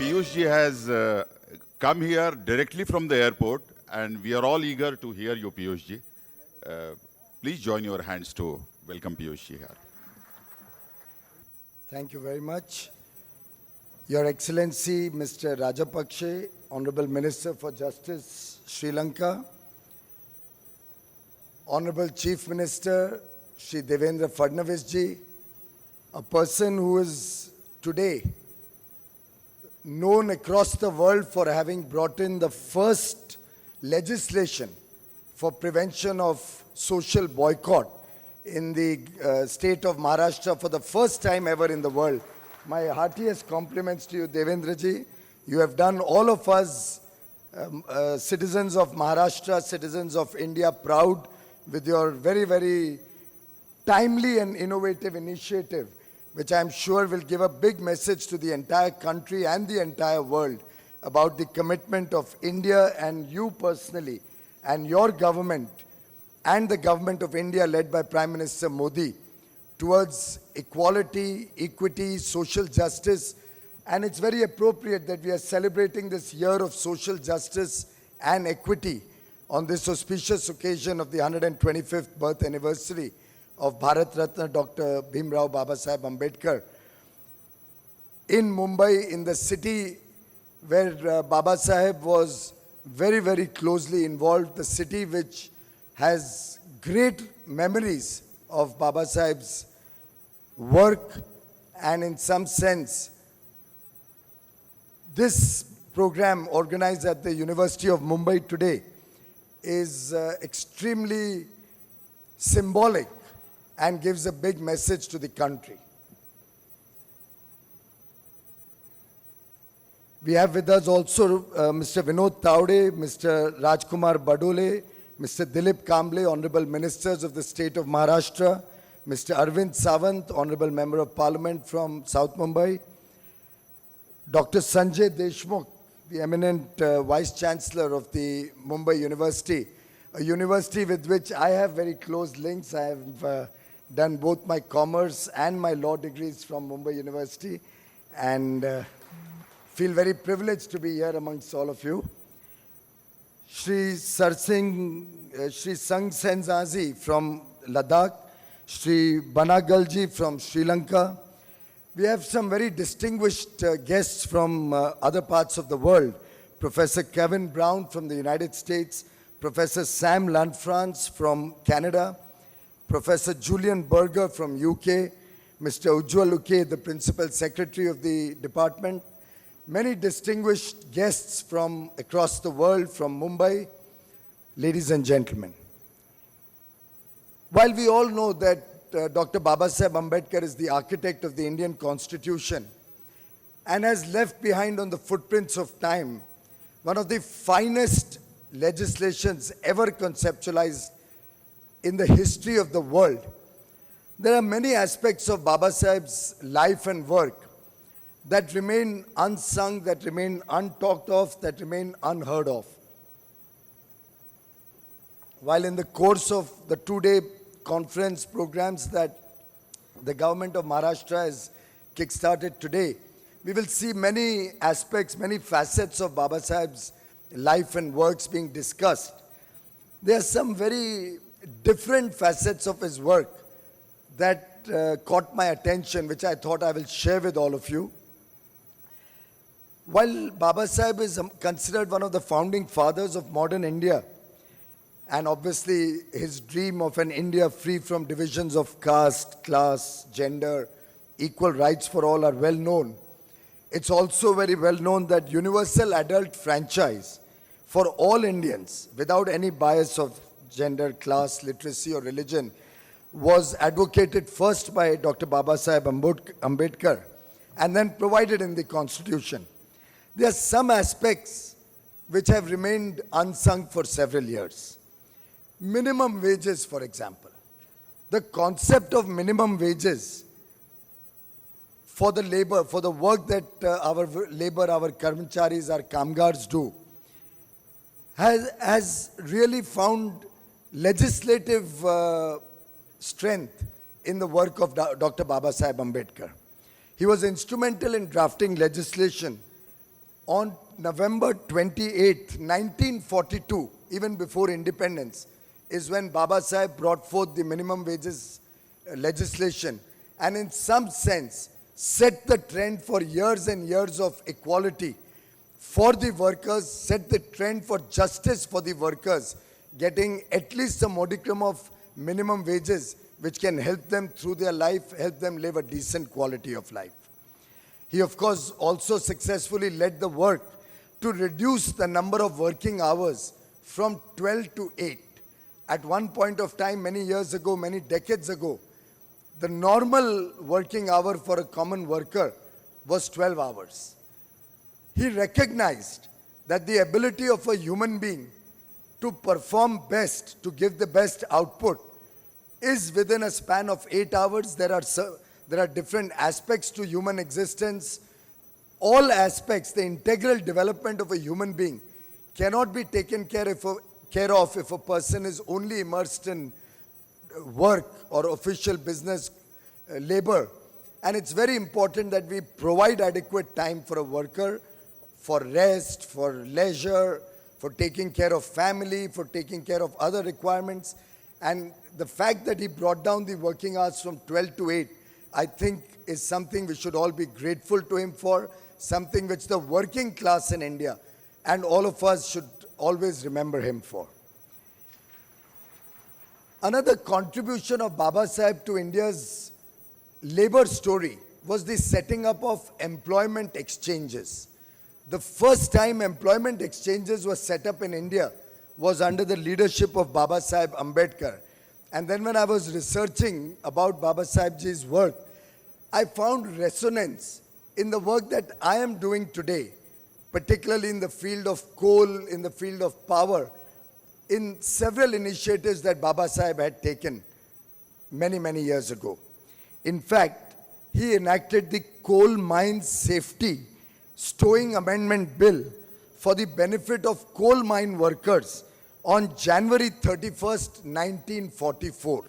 Piyush ji has come here directly from the airport, and we are all eager to hear you, Piyush ji. Please join your hands to welcome Piyush ji here. Thank you very much. Your Excellency, Mr. Rajapakse, Honorable Minister for Justice, Sri Lanka, Honorable Chief Minister, Shri Devendra Fadnavis ji, a person who is today known across the world for having brought in the first legislation for prevention of social boycott in the state of Maharashtra for the first time ever in the world. My heartiest compliments to you, Devendra ji. You have done all of us, citizens of Maharashtra, citizens of India, proud with your very, very timely and innovative initiative, which I'm sure will give a big message to the entire country and the entire world about the commitment of India and you personally and your government and the government of India led by Prime Minister Modi towards equality, equity, social justice. And it's very appropriate that we are celebrating this year of social justice and equity on this auspicious occasion of the 125th birth anniversary of BARTI Dr. Babasaheb Ambedkar in Mumbai, in the city where Babasaheb was very, very closely involved, the city which has great memories of Babasaheb's work, and in some sense, this program organized at the University of Mumbai today is extremely symbolic and gives a big message to the country. We have with us also Mr. Vinod Taude, Mr. Rajkumar Badole, Mr. Dilip Kamble, Honorable Ministers of the State of Maharashtra, Mr. Arvind Sawant, Honorable Member of Parliament from South Mumbai, Dr. Sanjay Deshmukh, the eminent Vice Chancellor of the Mumbai University, a university with which I have very close links. I have done both my commerce and my law degrees from Mumbai University, and feel very privileged to be here amongst all of you. Shri Sang Senzazi from Ladakh, Shri Banagalji from Sri Lanka. We have some very distinguished guests from other parts of the world. Professor Kevin Brown from the United States, Professor Sam Lanfrance from Canada, Professor Julian Berger from UK, Mr. Ujjwal Uke, the Principal Secretary of the department, many distinguished guests from across the world, from Mumbai, ladies and gentlemen. While we all know that Dr. Babasaheb Ambedkar is the architect of the Indian Constitution and has left behind on the footprints of time one of the finest legislations ever conceptualized in the history of the world, there are many aspects of Babasaheb's life and work that remain unsung, that remain untalked of, that remain unheard of. While in the course of the two-day conference programs that the government of Maharashtra has kick-started today, we will see many aspects, many facets of Babasaheb's life and works being discussed. There are some very different facets of his work that caught my attention, which I thought I will share with all of you. While Babasaheb is considered one of the founding fathers of modern India, and obviously his dream of an India free from divisions of caste, class, gender, equal rights for all are well known, it's also very well known that universal adult franchise for all Indians without any bias of gender, class, literacy or religion was advocated first by Dr. Babasaheb Ambedkar and then provided in the Constitution. There are some aspects which have remained unsung for several years. Minimum wages, for example. The concept of minimum wages for the labor, for the work that our karmacharis, our kamgars do, has really found legislative strength in the work of Dr. Babasaheb Ambedkar. He was instrumental in drafting legislation On November 28, 1942, even before independence, is when Babasaheb brought forth the minimum wages legislation and in some sense set the trend for years and years of equality for the workers, set the trend for justice for the workers, getting at least a modicum of minimum wages which can help them through their life, help them live a decent quality of life. He, of course, also successfully led the work to reduce the number of working hours from 12 to 8. At one point of time, many years ago, many decades ago, the normal working hour for a common worker was 12 hours. He recognized that the ability of a human being to perform best, to give the best output, is within a span of 8 hours. There are different aspects to human existence. All aspects, the integral development of a human being cannot be taken care of if a person is only immersed in work or official business labor. And it's very important that we provide adequate time for a worker, for rest, for leisure, for taking care of family, for taking care of other requirements. And the fact that he brought down the working hours from 12 to 8, I think is something we should all be grateful to him for, something which the working class in India and all of us should always remember him for. Another contribution of Babasaheb to India's labor story was the setting up of employment exchanges. The first time employment exchanges were set up in India was under the leadership of Babasaheb Ambedkar. And then when I was researching about Babasahebji's work, I found resonance in the work that I am doing today, particularly in the field of coal, in the field of power, in several initiatives that Babasaheb had taken many, many years ago. In fact, he enacted the Coal Mines Safety Stowing Amendment Bill for the benefit of coal mine workers on January 31st, 1944.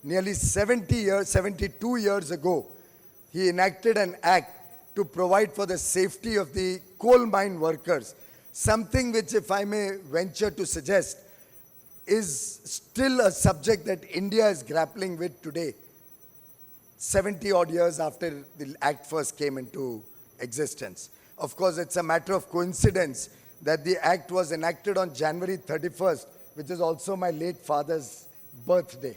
Nearly 72 years ago, he enacted an act to provide for the safety of the coal mine workers, something which, if I may venture to suggest, is still a subject that India is grappling with today, 70 odd years after the act first came into existence. Of course, it's a matter of coincidence that the act was enacted on January 31st, which is also my late father's birthday.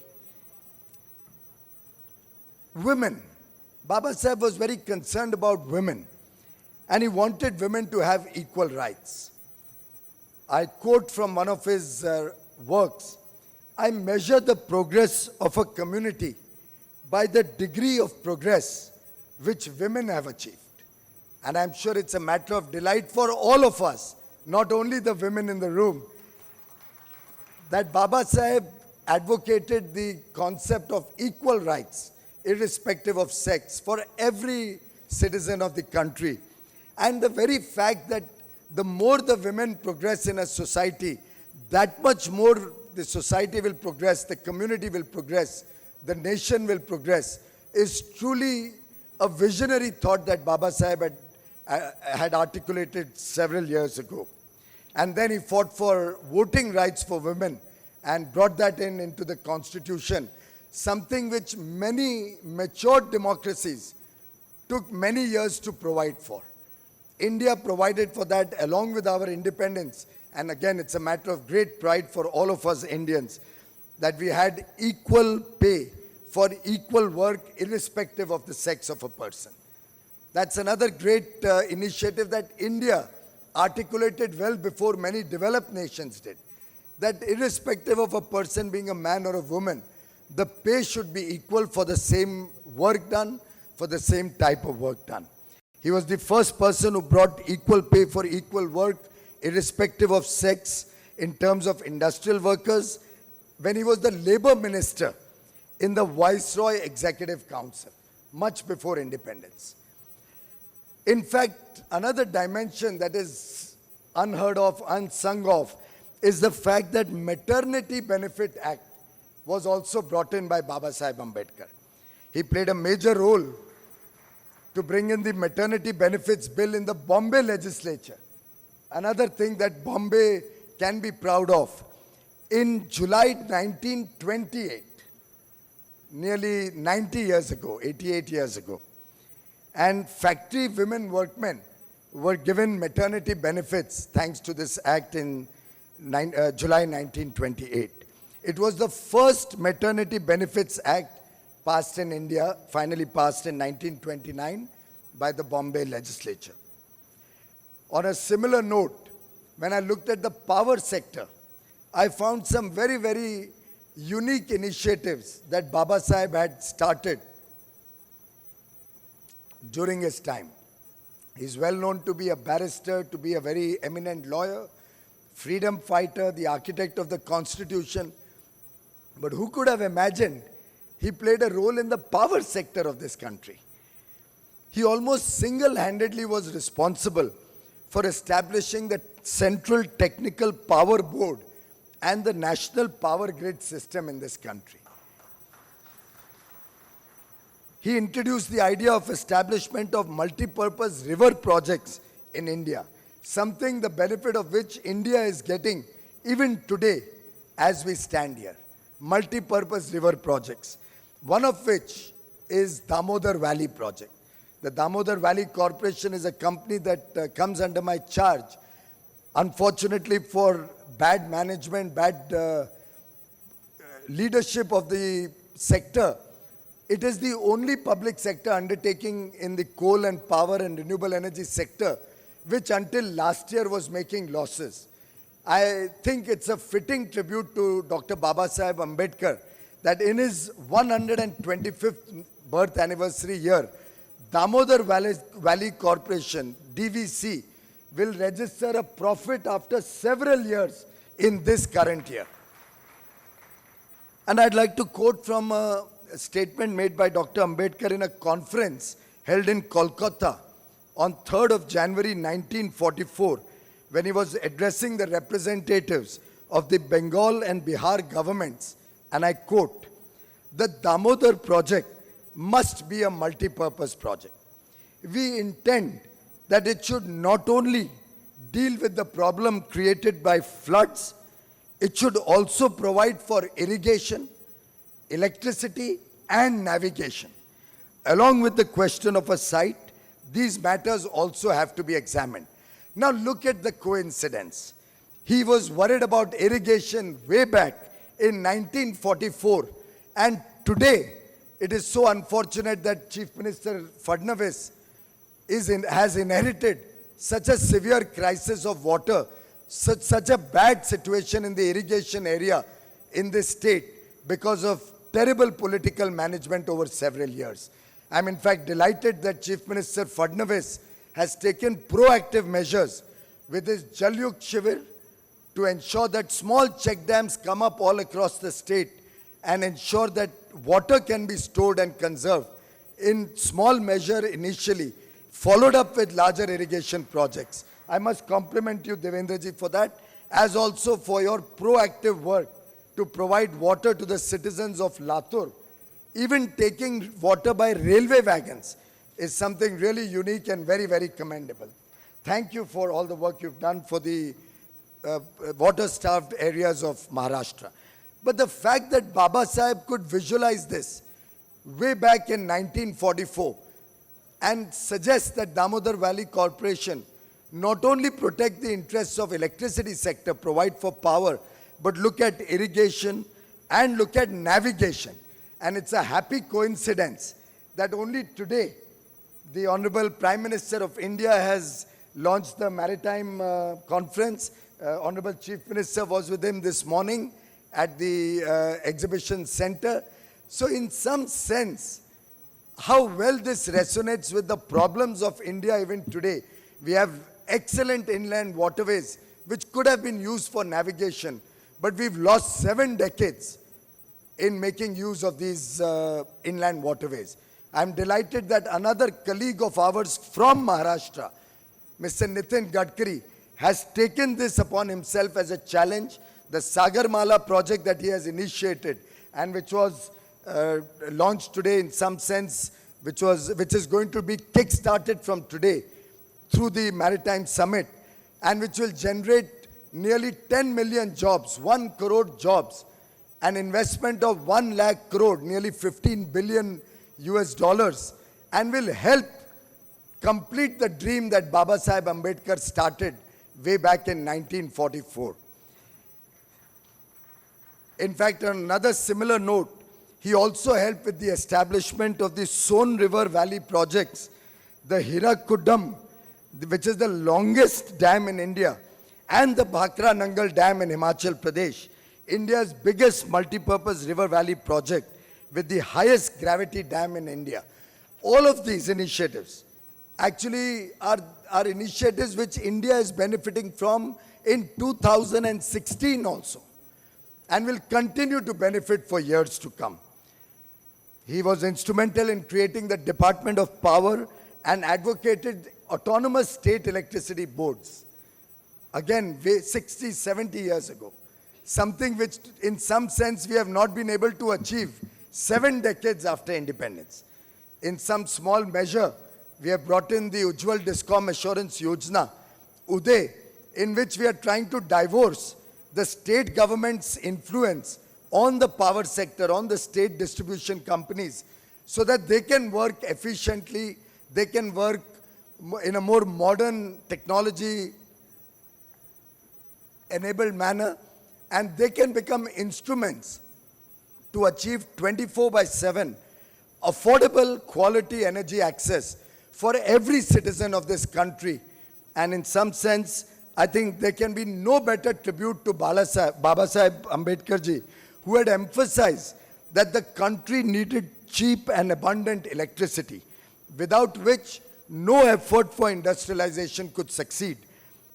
Women. Babasaheb was very concerned about women, and he wanted women to have equal rights. I quote from one of his works, "I measure the progress of a community by the degree of progress which women have achieved." And I'm sure it's a matter of delight for all of us, not only the women in the room, that Babasaheb advocated the concept of equal rights, irrespective of sex, for every citizen of the country. And the very fact that the more the women progress in a society, that much more the society will progress, the community will progress, the nation will progress, is truly a visionary thought that Babasaheb had articulated several years ago. And then he fought for voting rights for women and brought that into the constitution, something which many mature democracies took many years to provide for. India provided for that along with our independence. And again, it's a matter of great pride for all of us Indians that we had equal pay for equal work irrespective of the sex of a person. That's another great initiative that India articulated well before many developed nations did. That irrespective of a person being a man or a woman, the pay should be equal for the same work done, for the same type of work done. He was the first person who brought equal pay for equal work, irrespective of sex, in terms of industrial workers, when he was the labor minister in the Viceroy Executive Council, much before independence. In fact, another dimension that is unheard of, unsung of, is the fact that Maternity Benefit Act was also brought in by Babasaheb Ambedkar. He played a major role to bring in the maternity benefits bill in the Bombay legislature. Another thing that Bombay can be proud of. In July 1928, nearly 90 years ago, 88 years ago, and factory women workmen were given maternity benefits thanks to this act in July 1928. It was the first maternity benefits act passed in India, finally passed in 1929 by the Bombay legislature. On a similar note, when I looked at the power sector, I found some very, very unique initiatives that Babasaheb had started during his time. He's well known to be a barrister, to be a very eminent lawyer, freedom fighter, the architect of the Constitution. But who could have imagined he played a role in the power sector of this country? He almost single-handedly was responsible for establishing the Central Technical Power Board and the national power grid system in this country. He introduced the idea of establishment of multi-purpose river projects in India, something the benefit of which India is getting even today as we stand here. Multi-purpose river projects, one of which is Damodar Valley project. The Damodar Valley Corporation is a company that comes under my charge. Unfortunately, for bad management, bad leadership of the sector, it is the only public sector undertaking in the coal and power and renewable energy sector which until last year was making losses. I think it's a fitting tribute to Dr. Babasaheb Ambedkar that in his 125th birth anniversary year, Damodar Valley Corporation, DVC, will register a profit after several years in this current year. And I'd like to quote from a statement made by Dr. Ambedkar in a conference held in Kolkata on 3rd of January 1944, when he was addressing the representatives of the Bengal and Bihar governments, and I quote, "The Damodar project must be a multi-purpose project. We intend that it should not only deal with the problem created by floods, it should also provide for irrigation, electricity, and navigation. Along with the question of a site, these matters also have to be examined." Now look at the coincidence. He was worried about irrigation way back in 1944, and today it is so unfortunate that Chief Minister Fadnavis has inherited such a severe crisis of water, such a bad situation in the irrigation area in this state because of terrible political management over several years. I'm in fact delighted that Chief Minister Fadnavis has taken proactive measures with his Jal Yug Shivir to ensure that small check dams come up all across the state and ensure that water can be stored and conserved in small measure initially, followed up with larger irrigation projects. I must compliment you, Devendraji, for that, as also for your proactive work to provide water to the citizens of Latur. Even taking water by railway wagons is something really unique and very, very commendable. Thank you for all the work you've done for the water-starved areas of Maharashtra. But the fact that Babasaheb could visualize this way back in 1944 and suggest that Damodar Valley Corporation not only protect the interests of electricity sector, provide for power, but look at irrigation and look at navigation. And it's a happy coincidence that only today the Honorable Prime Minister of India has launched the Maritime Conference. Honorable Chief Minister was with him this morning at the exhibition center. So in some sense, how well this resonates with the problems of India even today. We have excellent inland waterways which could have been used for navigation, but we've lost 7 decades in making use of these inland waterways. I'm delighted that another colleague of ours from Maharashtra, Mr. Nitin Gadkari, has taken this upon himself as a challenge. The Sagarmala project that he has initiated and which was launched today in some sense which is going to be kick-started from today through the Maritime Summit, and which will generate nearly 10 million jobs, 1 crore jobs, an investment of 1 lakh crore, nearly 15 billion US dollars, and will help complete the dream that Babasaheb Ambedkar started way back in 1944. In fact, on another similar note, he also helped with the establishment of the Son River Valley projects, the Hirakuddam, which is the longest dam in India, and the Bhakra Nangal Dam in Himachal Pradesh, India's biggest multi-purpose river valley project with the highest gravity dam in India. All of these initiatives actually are initiatives which India is benefiting from in 2016 also, and will continue to benefit for years to come. He was instrumental in creating the Department of Power and advocated autonomous state electricity boards. Again, 60, 70 years ago. Something which in some sense we have not been able to achieve 7 decades after independence. In some small measure, we have brought in the Ujjwal Discom Assurance Yojana, UDAY, in which we are trying to divorce the state government's influence on the power sector, on the state distribution companies, so that they can work efficiently, they can work in a more modern technology-enabled manner, and they can become instruments to achieve 24/7 affordable quality energy access for every citizen of this country. And in some sense, I think there can be no better tribute to Babasaheb Ambedkar ji, who had emphasized that the country needed cheap and abundant electricity, without which no effort for industrialization could succeed.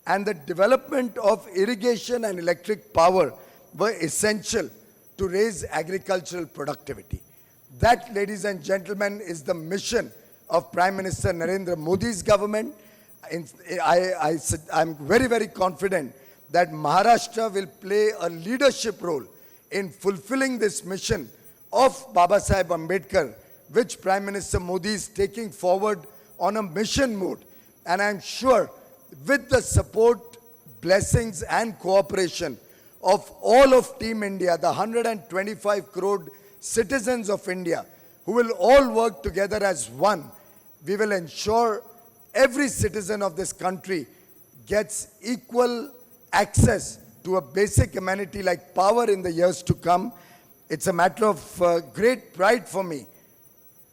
And the development of irrigation and electric power were essential to raise agricultural productivity. That, ladies and gentlemen, is the mission of Prime Minister Narendra Modi's government. I'm very, very confident that Maharashtra will play a leadership role in fulfilling this mission of Babasaheb Ambedkar, which Prime Minister Modi is taking forward on a mission mode. And I'm sure with the support, blessings and cooperation of all of Team India, the 125 crore citizens of India, who will all work together as one, we will ensure every citizen of this country gets equal access to a basic amenity like power in the years to come. It's a matter of great pride for me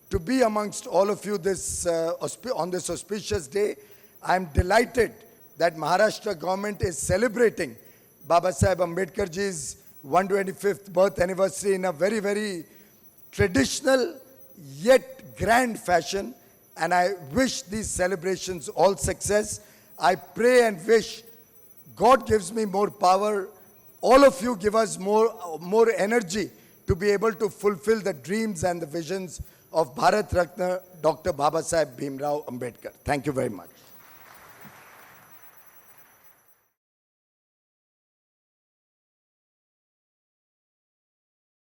to be amongst all of you on this auspicious day. I'm delighted that Maharashtra government is celebrating Babasaheb Ambedkar ji's 125th birth anniversary in a very, very traditional yet grand fashion. And I wish these celebrations all success. I pray and wish God gives me more power. All of you give us more energy to be able to fulfill the dreams and the visions of BARTI Dr. Babasaheb Bhimrao Ambedkar. Thank you very much.